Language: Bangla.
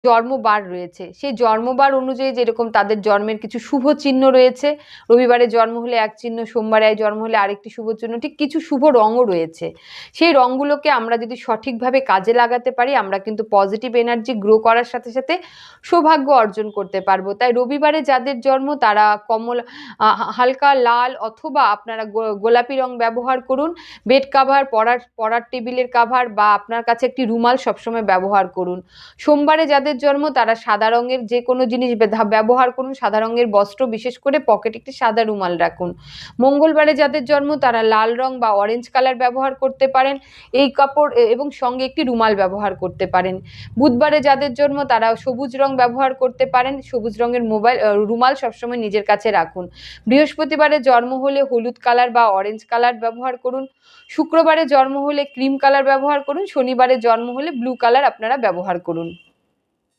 জন্মবার রয়েছে, সেই জন্মবার অনুযায়ী যেরকম তাদের জন্মের কিছু শুভ চিহ্ন রয়েছে, রবিবারে জন্ম হলে এক চিহ্ন, সোমবারে জন্ম হলে আরেকটি শুভ চিহ্ন, ঠিক কিছু শুভ রঙও রয়েছে। সেই রঙগুলোকে আমরা যদি সঠিকভাবে কাজে লাগাতে পারি, আমরা কিন্তু পজিটিভ এনার্জি গ্রো করার সাথে সাথে সৌভাগ্য অর্জন করতে পারবো। তাই রবিবারে যাদের জন্ম তারা হালকা লাল অথবা আপনারা গোলাপি রং ব্যবহার করুন। বেড কাভার, পড়ার টেবিলের কাভার বা আপনার কাছে একটি রুমাল সবসময় ব্যবহার করুন। সোমবারে যাদের জন্ম তারা সাদা রঙের যে কোনো জিনিস ব্যবহার করুন, সাদা রঙের বস্ত্র, বিশেষ করে পকেটে একটি সাদা রুমাল রাখুন। মঙ্গলবারে যাদের জন্ম তারা লাল রং বা অরেঞ্জ কালার ব্যবহার করতে পারেন, এই কাপড় এবং সঙ্গে একটি রুমাল ব্যবহার করতে পারেন। বুধবারে যাদের জন্ম তারা সবুজ রং ব্যবহার করতে পারেন, সবুজ রঙের রুমাল সবসময় নিজের কাছে রাখুন। বৃহস্পতিবারে জন্ম হলে হলুদ কালার বা অরেঞ্জ কালার ব্যবহার করুন। শুক্রবারে জন্ম হলে ক্রিম কালার ব্যবহার করুন। শনিবারে জন্ম হলে ব্লু কালার আপনারা ব্যবহার করুন।